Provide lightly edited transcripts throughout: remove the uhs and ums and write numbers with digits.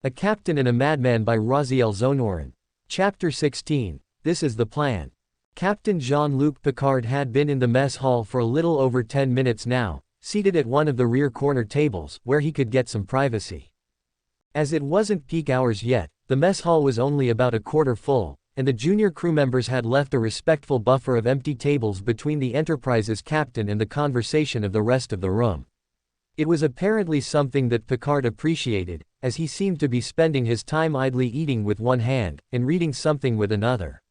A Captain and a Madman by RazielZonoran. Chapter 16. This is the plan. Captain Jean-Luc Picard had been in the mess hall for a little over 10 minutes now, seated at one of the rear corner tables, where he could get some privacy. As it wasn't peak hours yet, the mess hall was only about a quarter full, and the junior crew members had left a respectful buffer of empty tables between the Enterprise's captain and the conversation of the rest of the room. It was apparently something that Picard appreciated, as he seemed to be spending his time idly eating with one hand, and reading something with another.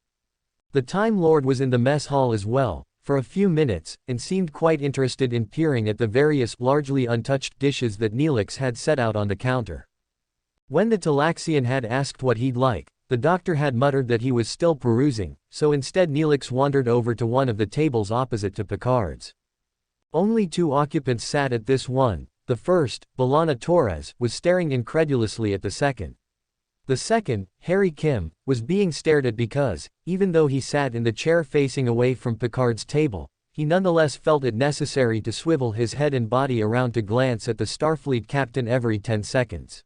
The Time Lord was in the mess hall as well, for a few minutes, and seemed quite interested in peering at the various, largely untouched dishes that Neelix had set out on the counter. When the Talaxian had asked what he'd like, the doctor had muttered that he was still perusing, so instead Neelix wandered over to one of the tables opposite to Picard's. Only two occupants sat at this one. The first, B'Elanna Torres, was staring incredulously at the second. The second, Harry Kim, was being stared at because, even though he sat in the chair facing away from Picard's table, he nonetheless felt it necessary to swivel his head and body around to glance at the Starfleet captain every 10 seconds.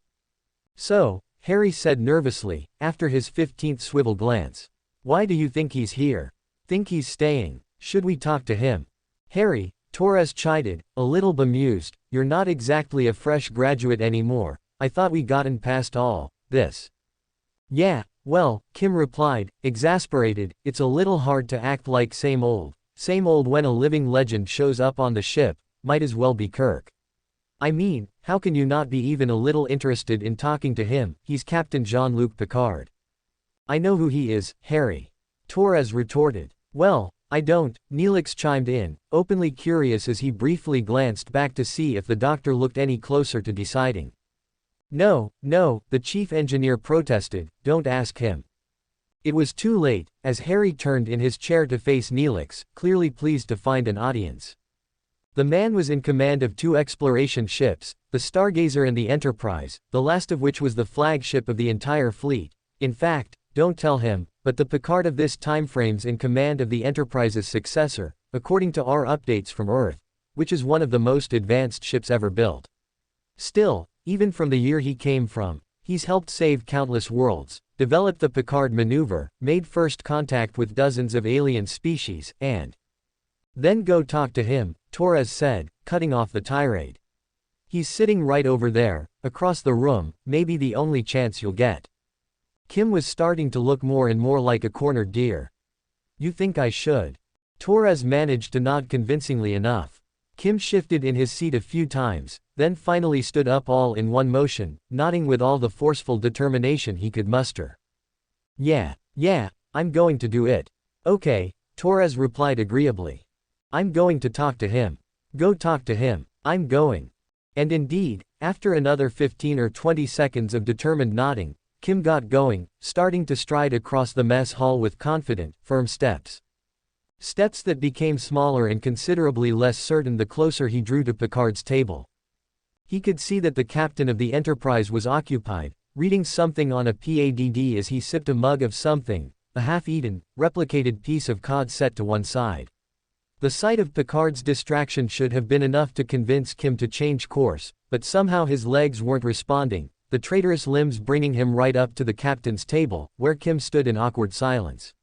"So," Harry said nervously, after his 15th swivel glance. "Why do you think he's here? Think he's staying? Should we talk to him?" "Harry," Torres chided, a little bemused, "you're not exactly a fresh graduate anymore. I thought we gotten past all this." "Yeah, well," Kim replied, exasperated, "it's a little hard to act like same old when a living legend shows up on the ship. Might as well be Kirk. I mean, how can you not be even a little interested in talking to him? He's Captain Jean-Luc Picard." "I know who he is, Harry," Torres retorted. "Well, I don't," Neelix chimed in, openly curious as he briefly glanced back to see if the doctor looked any closer to deciding. No, the chief engineer protested, "don't ask him." It was too late, as Harry turned in his chair to face Neelix, clearly pleased to find an audience. The man was in command of two exploration ships, the Stargazer and the Enterprise, the last of which was the flagship of the entire fleet. In fact, don't tell him, but the Picard of this timeframe's in command of the Enterprise's successor, according to our updates from Earth, which is one of the most advanced ships ever built. Still, even from the year he came from, he's helped save countless worlds, developed the Picard maneuver, made first contact with dozens of alien species, and then go talk to him, Torres said, cutting off the tirade. "He's sitting right over there, across the room, maybe the only chance you'll get." Kim was starting to look more and more like a cornered deer. "You think I should?" Torres managed to nod convincingly enough. Kim shifted in his seat a few times, then finally stood up all in one motion, nodding with all the forceful determination he could muster. Yeah, I'm going to do it." "Okay," Torres replied agreeably. "I'm going to talk to him." "Go talk to him." "I'm going." And indeed, after another 15 or 20 seconds of determined nodding, Kim got going, starting to stride across the mess hall with confident, firm steps. Steps that became smaller and considerably less certain the closer he drew to Picard's table. He could see that the captain of the Enterprise was occupied, reading something on a pad as he sipped a mug of something, a half-eaten, replicated piece of cod set to one side. The sight of Picard's distraction should have been enough to convince Kim to change course, but somehow his legs weren't responding, the traitorous limbs bringing him right up to the captain's table, where Kim stood in awkward silence.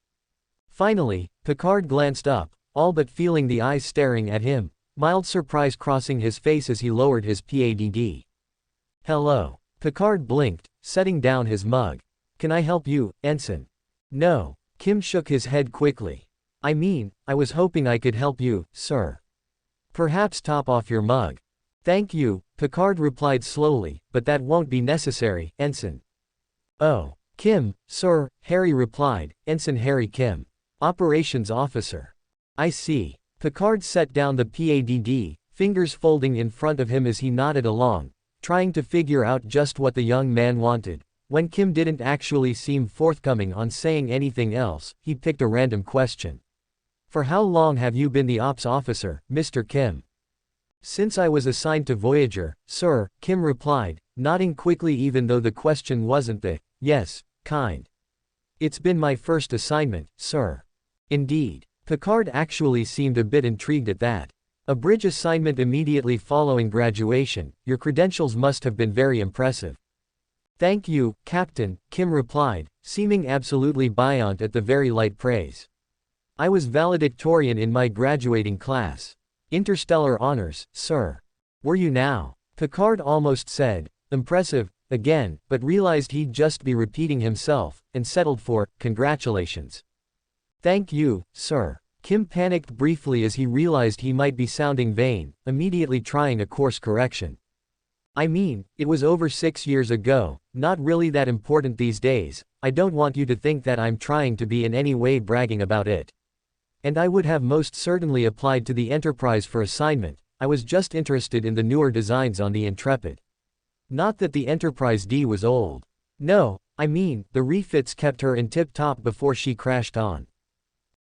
Finally, Picard glanced up, all but feeling the eyes staring at him, mild surprise crossing his face as he lowered his pad. "Hello." Picard blinked, setting down his mug. "Can I help you, Ensign?" "No." Kim shook his head quickly. "I mean, I was hoping I could help you, sir." "Perhaps top off your mug." "Thank you," Picard replied slowly, "but that won't be necessary, Ensign." "Oh. Kim, sir," Harry replied, "Ensign Harry Kim. Operations Officer." "I see." Picard set down the pad, fingers folding in front of him as he nodded along, trying to figure out just what the young man wanted. When Kim didn't actually seem forthcoming on saying anything else, he picked a random question. "For how long have you been the ops officer, Mr. Kim?" "Since I was assigned to Voyager, sir," Kim replied, nodding quickly even though the question wasn't the yes kind. "It's been my first assignment, sir." "Indeed." Picard actually seemed a bit intrigued at that. A bridge assignment immediately following graduation, your credentials must have been very impressive. Thank you, Captain, Kim replied, seeming absolutely buoyant at the very light praise. I was valedictorian in my graduating class. Interstellar honors, sir. Were you now? Picard almost said, impressive, again, but realized he'd just be repeating himself, and settled for, congratulations. Thank you, sir. Kim panicked briefly as he realized he might be sounding vain, immediately trying a course correction. I mean, it was over 6 years ago, not really that important these days. I don't want you to think that I'm trying to be in any way bragging about it. And I would have most certainly applied to the Enterprise for assignment. I was just interested in the newer designs on the Intrepid. Not that the Enterprise D was old. No, I mean, the refits kept her in tip-top before she crashed on.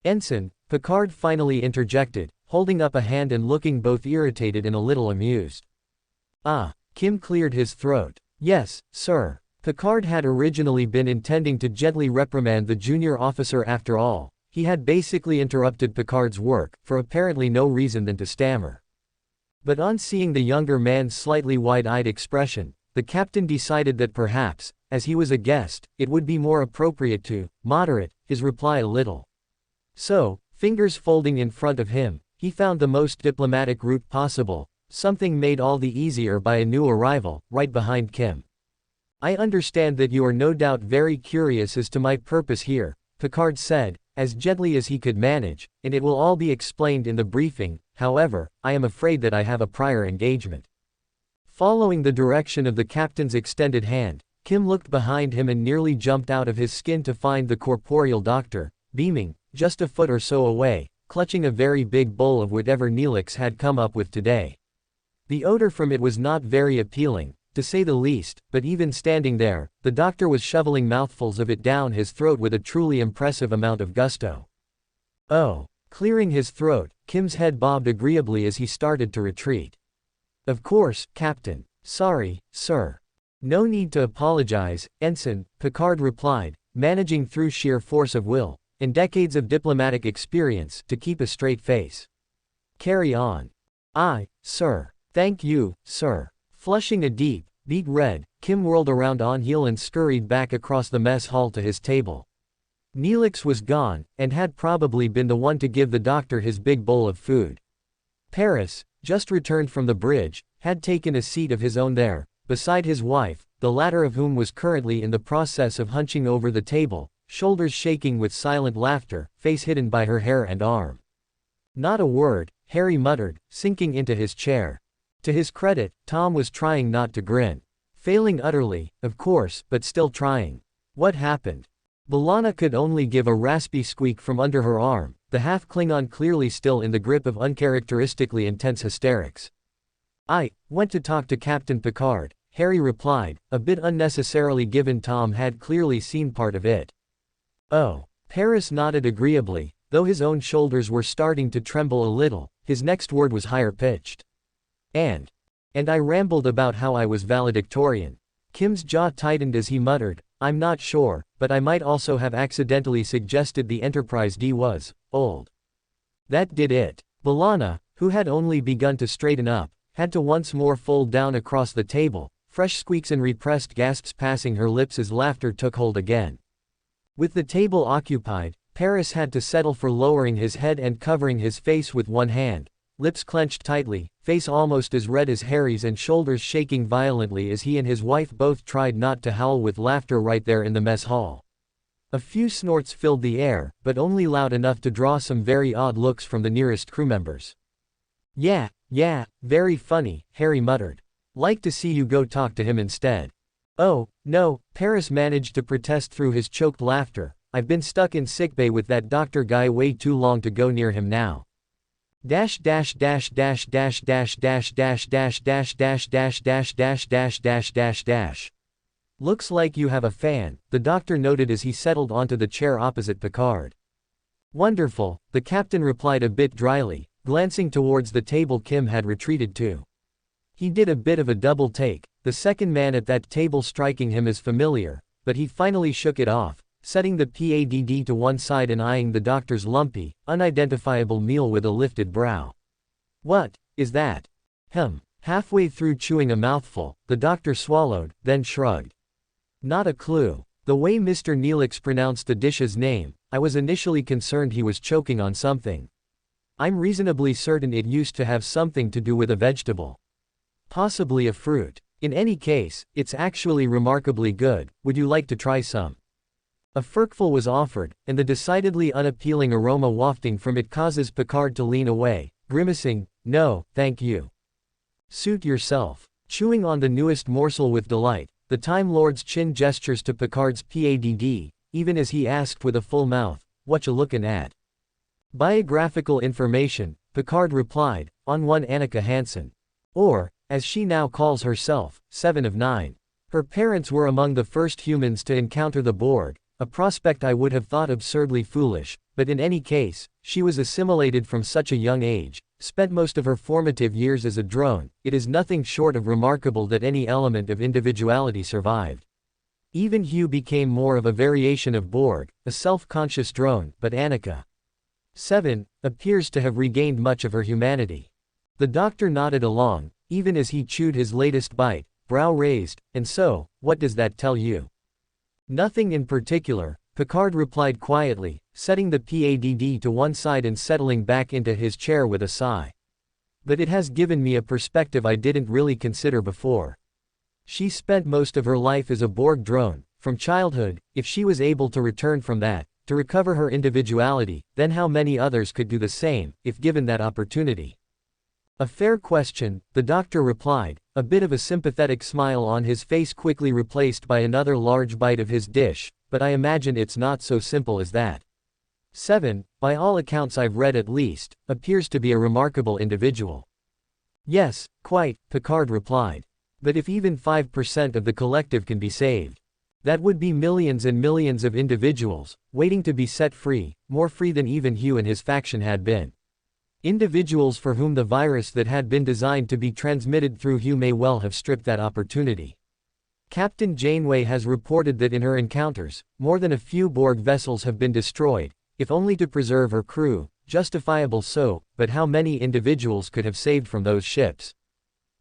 Ensign, Picard finally interjected, holding up a hand and looking both irritated and a little amused. Ah, Kim cleared his throat. Yes, sir. Picard had originally been intending to gently reprimand the junior officer after all. He had basically interrupted Picard's work, for apparently no reason than to stammer. But on seeing the younger man's slightly wide-eyed expression, the captain decided that perhaps, as he was a guest, it would be more appropriate to moderate his reply a little. So, fingers folding in front of him, he found the most diplomatic route possible, something made all the easier by a new arrival, right behind Kim. I understand that you are no doubt very curious as to my purpose here, Picard said, as gently as he could manage, and it will all be explained in the briefing. However, I am afraid that I have a prior engagement. Following the direction of the captain's extended hand, Kim looked behind him and nearly jumped out of his skin to find the corporeal doctor, beaming, just a foot or so away, clutching a very big bowl of whatever Neelix had come up with today. The odor from it was not very appealing, to say the least, but even standing there, the doctor was shoveling mouthfuls of it down his throat with a truly impressive amount of gusto. Oh. Clearing his throat, Kim's head bobbed agreeably as he started to retreat. Of course, Captain. Sorry, sir. No need to apologize, Ensign, Picard replied, managing through sheer force of will, and decades of diplomatic experience, to keep a straight face. Carry on. Aye, sir. Thank you, sir. Flushing a deep, beet red, Kim whirled around on heel and scurried back across the mess hall to his table. Neelix was gone, and had probably been the one to give the doctor his big bowl of food. Paris, just returned from the bridge, had taken a seat of his own there, beside his wife, the latter of whom was currently in the process of hunching over the table, shoulders shaking with silent laughter, face hidden by her hair and arm. Not a word, Harry muttered, sinking into his chair. To his credit, Tom was trying not to grin. Failing utterly, of course, but still trying. What happened? B'Elanna could only give a raspy squeak from under her arm, the half-Klingon clearly still in the grip of uncharacteristically intense hysterics. I went to talk to Captain Picard, Harry replied, a bit unnecessarily given Tom had clearly seen part of it. Oh. Paris nodded agreeably, though his own shoulders were starting to tremble a little. His next word was higher-pitched. And I rambled about how I was valedictorian. Kim's jaw tightened as he muttered, I'm not sure, but I might also have accidentally suggested the Enterprise D was old. That did it. B'Elanna, who had only begun to straighten up, had to once more fold down across the table, fresh squeaks and repressed gasps passing her lips as laughter took hold again. With the table occupied, Paris had to settle for lowering his head and covering his face with one hand, lips clenched tightly, face almost as red as Harry's and shoulders shaking violently as he and his wife both tried not to howl with laughter right there in the mess hall. A few snorts filled the air, but only loud enough to draw some very odd looks from the nearest crew members. Yeah, very funny, Harry muttered. Like to see you go talk to him instead. Oh, no, Paris managed to protest through his choked laughter. I've been stuck in sickbay with that doctor guy way too long to go near him now. Dash dash dash dash dash dash dash dash dash dash dash dash dash dash dash dash dash dash. Looks like you have a fan, the doctor noted as he settled onto the chair opposite Picard. Wonderful, the captain replied a bit dryly, glancing towards the table Kim had retreated to. He did a bit of a double take, the second man at that table striking him as familiar, but he finally shook it off, setting the PADD to one side and eyeing the doctor's lumpy, unidentifiable meal with a lifted brow. What is that? Halfway through chewing a mouthful, the doctor swallowed, then shrugged. Not a clue. The way Mr. Neelix pronounced the dish's name, I was initially concerned he was choking on something. I'm reasonably certain it used to have something to do with a vegetable. Possibly a fruit. In any case, it's actually remarkably good. Would you like to try some? A furkful was offered, and the decidedly unappealing aroma wafting from it causes Picard to lean away, grimacing, "No, thank you. Suit yourself." Chewing on the newest morsel with delight, the Time Lord's chin gestures to Picard's PADD, even as he asked with a full mouth, "What you lookin' at?" Biographical information, Picard replied, on one Annika Hansen. Or, as she now calls herself, 7 of 9. Her parents were among the first humans to encounter the Borg, a prospect I would have thought absurdly foolish, but in any case, she was assimilated from such a young age, spent most of her formative years as a drone. It is nothing short of remarkable that any element of individuality survived. Even Hugh became more of a variation of Borg, a self-conscious drone, but Annika 7 appears to have regained much of her humanity. The doctor nodded along, even as he chewed his latest bite, brow raised. "And so, what does that tell you?" "Nothing in particular," Picard replied quietly, setting the PADD to one side and settling back into his chair with a sigh. "But it has given me a perspective I didn't really consider before. She spent most of her life as a Borg drone, from childhood. If she was able to return from that, to recover her individuality, then how many others could do the same, if given that opportunity?" "A fair question," the doctor replied, a bit of a sympathetic smile on his face quickly replaced by another large bite of his dish, "but I imagine it's not so simple as that. 7, by all accounts I've read at least, appears to be a remarkable individual." "Yes, quite," Picard replied. "But if even 5% of the collective can be saved, that would be millions and millions of individuals, waiting to be set free, more free than even Hugh and his faction had been. Individuals for whom the virus that had been designed to be transmitted through Hugh may well have stripped that opportunity. Captain Janeway has reported that in her encounters, more than a few Borg vessels have been destroyed, if only to preserve her crew, justifiable so, but how many individuals could have saved from those ships?"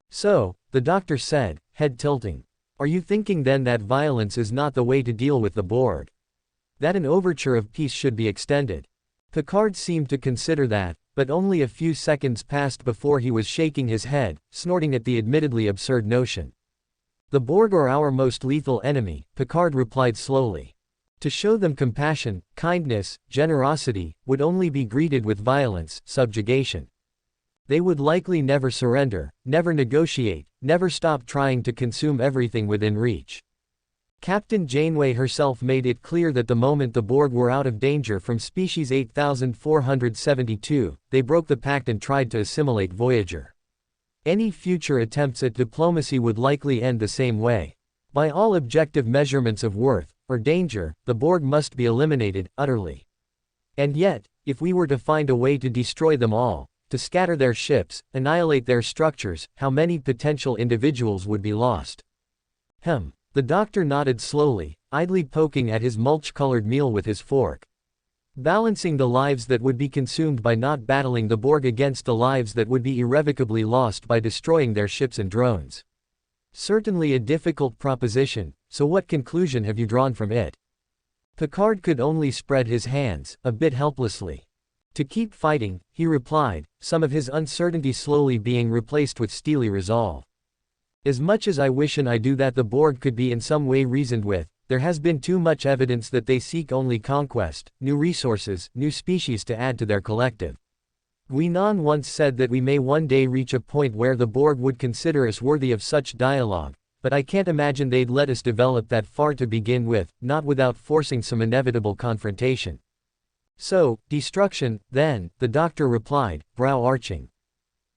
"So," the doctor said, head tilting. "Are you thinking then that violence is not the way to deal with the Borg? That an overture of peace should be extended?" Picard seemed to consider that, but only a few seconds passed before he was shaking his head, snorting at the admittedly absurd notion. "The Borg are our most lethal enemy," Picard replied slowly. "To show them compassion, kindness, generosity, would only be greeted with violence, subjugation. They would likely never surrender, never negotiate, never stop trying to consume everything within reach." Captain Janeway herself made it clear that the moment the Borg were out of danger from species 8472, they broke the pact and tried to assimilate Voyager. Any future attempts at diplomacy would likely end the same way. By all objective measurements of worth, or danger, the Borg must be eliminated, utterly. And yet, if we were to find a way to destroy them all, to scatter their ships, annihilate their structures, how many potential individuals would be lost? The doctor nodded slowly, idly poking at his mulch-colored meal with his fork. "Balancing the lives that would be consumed by not battling the Borg against the lives that would be irrevocably lost by destroying their ships and drones. Certainly a difficult proposition, so what conclusion have you drawn from it?" Picard could only spread his hands, a bit helplessly. "To keep fighting," he replied, some of his uncertainty slowly being replaced with steely resolve. "As much as I wish and I do that the Borg could be in some way reasoned with, there has been too much evidence that they seek only conquest, new resources, new species to add to their collective. Guinan once said that we may one day reach a point where the Borg would consider us worthy of such dialogue, but I can't imagine they'd let us develop that far to begin with, not without forcing some inevitable confrontation. So, destruction, then," the doctor replied, brow arching.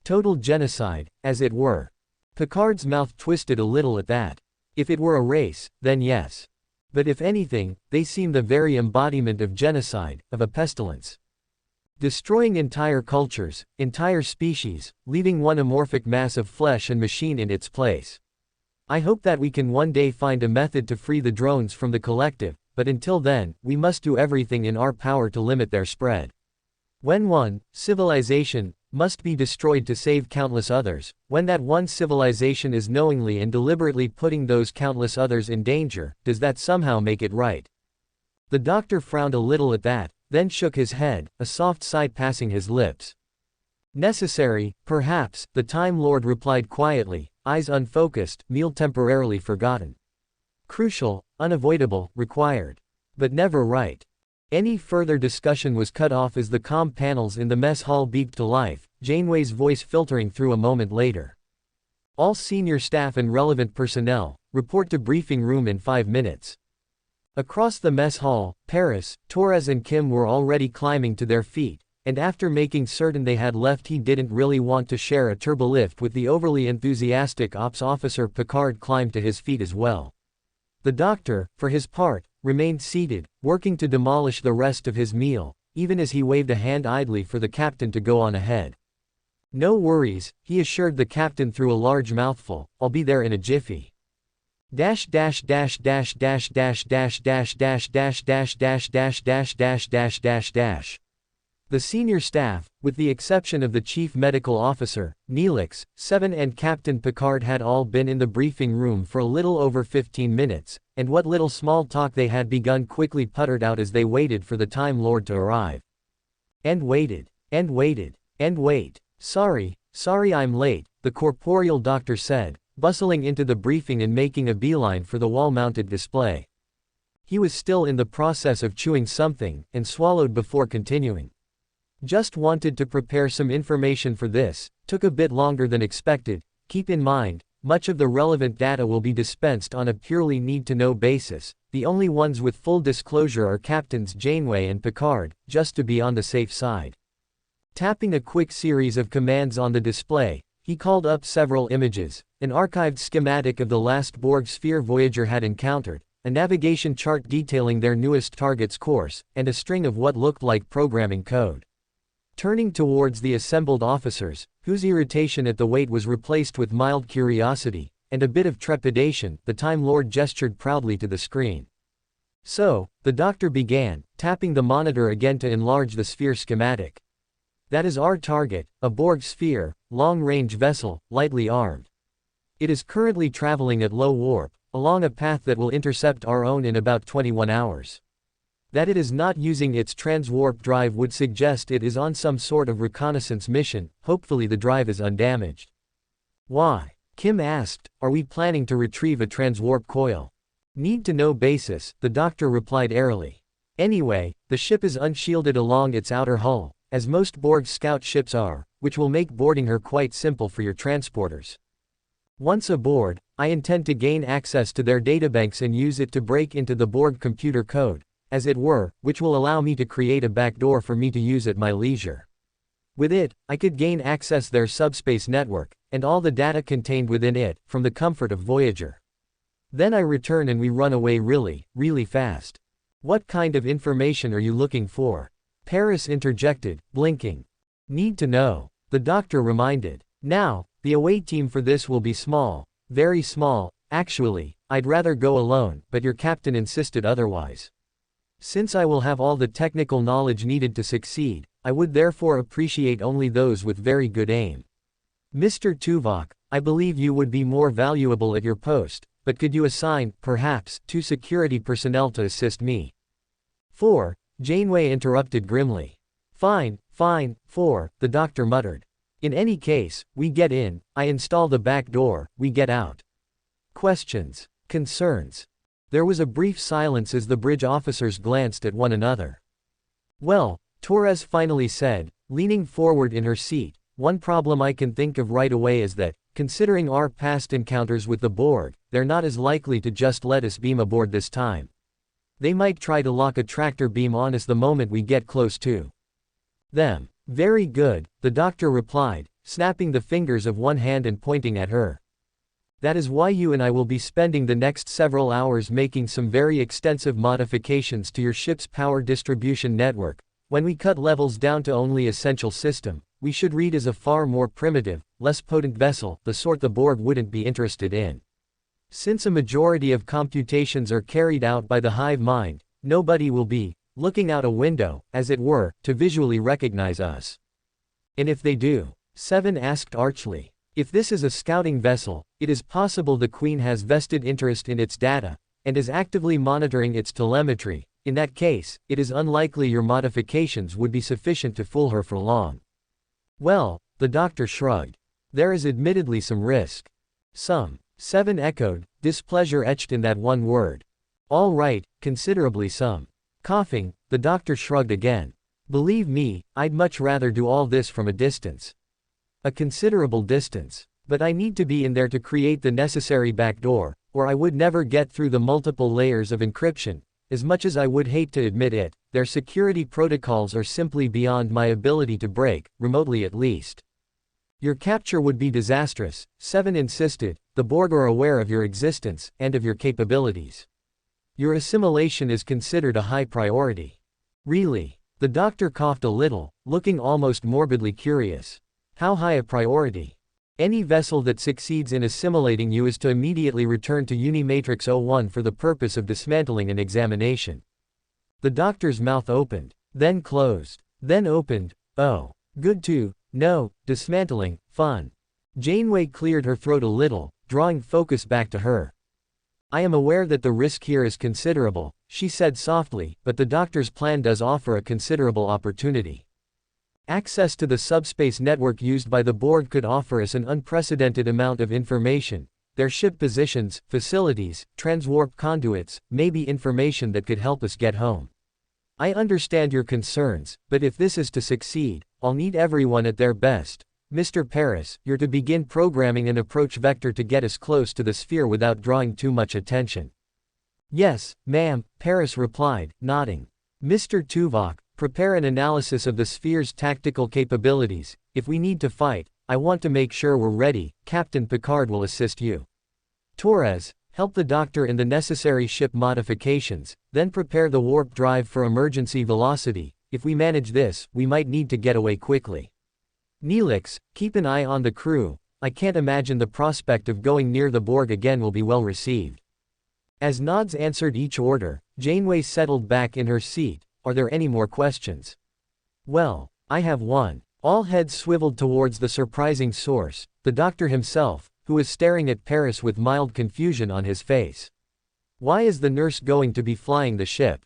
"Total genocide, as it were." Picard's mouth twisted a little at that. If it were a race, then yes. But if anything, they seem the very embodiment of genocide, of a pestilence. Destroying entire cultures, entire species, leaving one amorphic mass of flesh and machine in its place. I hope that we can one day find a method to free the drones from the collective, but until then, we must do everything in our power to limit their spread. When one civilization must be destroyed to save countless others. When that one civilization is knowingly and deliberately putting those countless others in danger, does that somehow make it right? The doctor frowned a little at that, then shook his head, a soft sigh passing his lips. Necessary, perhaps, the Time Lord replied quietly, eyes unfocused, meal temporarily forgotten. Crucial, unavoidable, required. But never right. Any further discussion was cut off as the comm panels in the mess hall beeped to life, Janeway's voice filtering through a moment later. All senior staff and relevant personnel, report to briefing room in 5 minutes. Across the mess hall, Paris, Torres and Kim were already climbing to their feet, and after making certain they had left, he didn't really want to share a turbolift with the overly enthusiastic ops officer. Picard climbed to his feet as well. The doctor, for his part, remained seated, working to demolish the rest of his meal, even as he waved a hand idly for the captain to go on ahead. No worries, he assured the captain through a large mouthful, I'll be there in a jiffy. Dash dash dash dash dash dash dash dash dash dash dash dash dash dash dash dash dash dash. The senior staff, with the exception of the chief medical officer, Neelix, Seven and Captain Picard had all been in the briefing room for a little over 15 minutes, and what little small talk they had begun quickly puttered out as they waited for the Time Lord to arrive. And waited. And waited. And wait. Sorry I'm late, the corporeal doctor said, bustling into the briefing and making a beeline for the wall-mounted display. He was still in the process of chewing something, and swallowed before continuing. Just wanted to prepare some information for this, took a bit longer than expected. Keep in mind, much of the relevant data will be dispensed on a purely need-to-know basis. The only ones with full disclosure are Captains Janeway and Picard, just to be on the safe side. Tapping a quick series of commands on the display, he called up several images, an archived schematic of the last Borg sphere Voyager had encountered, a navigation chart detailing their newest target's course, and a string of what looked like programming code. Turning towards the assembled officers, whose irritation at the wait was replaced with mild curiosity, and a bit of trepidation, the Time Lord gestured proudly to the screen. So, the doctor began, tapping the monitor again to enlarge the sphere schematic. That is our target, a Borg sphere, long-range vessel, lightly armed. It is currently traveling at low warp, along a path that will intercept our own in about 21 hours. That it is not using its transwarp drive would suggest it is on some sort of reconnaissance mission. Hopefully the drive is undamaged. Why? Kim asked, are we planning to retrieve a transwarp coil? Need to know basis, the doctor replied airily. Anyway, the ship is unshielded along its outer hull, as most Borg scout ships are, which will make boarding her quite simple for your transporters. Once aboard, I intend to gain access to their databanks and use it to break into the Borg computer code, as it were, which will allow me to create a backdoor for me to use at my leisure. With it, I could gain access their subspace network, and all the data contained within it, from the comfort of Voyager. Then I return and we run away really fast. What kind of information are you looking for? Paris interjected, blinking. Need to know. The doctor reminded. Now, the away team for this will be small, very small. Actually, I'd rather go alone, but your captain insisted otherwise. Since I will have all the technical knowledge needed to succeed, I would therefore appreciate only those with very good aim. Mr. Tuvok, I believe you would be more valuable at your post, but could you assign, perhaps, 2 security personnel to assist me? 4. Janeway interrupted grimly. Fine, 4, the doctor muttered. In any case, we get in, I install the back door, we get out. Questions? Concerns? There was a brief silence as the bridge officers glanced at one another. Well, Torres finally said, leaning forward in her seat, one problem I can think of right away is that, considering our past encounters with the Borg, they're not as likely to just let us beam aboard this time. They might try to lock a tractor beam on us the moment we get close to them. Very good, the doctor replied, snapping the fingers of one hand and pointing at her. That is why you and I will be spending the next several hours making some very extensive modifications to your ship's power distribution network. When we cut levels down to only essential system, we should read as a far more primitive, less potent vessel, the sort the Borg wouldn't be interested in. Since a majority of computations are carried out by the hive mind, nobody will be looking out a window, as it were, to visually recognize us. And if they do? Seven asked archly. If this is a scouting vessel, it is possible the Queen has vested interest in its data, and is actively monitoring its telemetry. In that case, it is unlikely your modifications would be sufficient to fool her for long. Well, the doctor shrugged. There is admittedly some risk. Some. Seven echoed, displeasure etched in that one word. All right, considerably some. Coughing, the doctor shrugged again. Believe me, I'd much rather do all this from a distance. A considerable distance. But I need to be in there to create the necessary backdoor, or I would never get through the multiple layers of encryption. As much as I would hate to admit it, their security protocols are simply beyond my ability to break, remotely at least. Your capture would be disastrous, Seven insisted. The Borg are aware of your existence, and of your capabilities. Your assimilation is considered a high priority. Really? The doctor coughed a little, looking almost morbidly curious. How high a priority? Any vessel that succeeds in assimilating you is to immediately return to Unimatrix 01 for the purpose of dismantling and examination. The doctor's mouth opened, then closed, then opened. Oh, good to know, dismantling, fun. Janeway cleared her throat a little, drawing focus back to her. I am aware that the risk here is considerable, she said softly, but the doctor's plan does offer a considerable opportunity. Access to the subspace network used by the Borg could offer us an unprecedented amount of information. Their ship positions, facilities, transwarp conduits, maybe information that could help us get home. I understand your concerns, but if this is to succeed, I'll need everyone at their best. Mr. Paris, you're to begin programming an approach vector to get us close to the sphere without drawing too much attention. Yes, ma'am, Paris replied, nodding. Mr. Tuvok, prepare an analysis of the sphere's tactical capabilities. If we need to fight, I want to make sure we're ready. Captain Picard will assist you. Torres, help the doctor in the necessary ship modifications, then prepare the warp drive for emergency velocity. If we manage this, we might need to get away quickly. Neelix, keep an eye on the crew. I can't imagine the prospect of going near the Borg again will be well received. As nods answered each order, Janeway settled back in her seat. Are there any more questions? Well, I have one. All heads swiveled towards the surprising source, the doctor himself, who was staring at Paris with mild confusion on his face. Why is the nurse going to be flying the ship?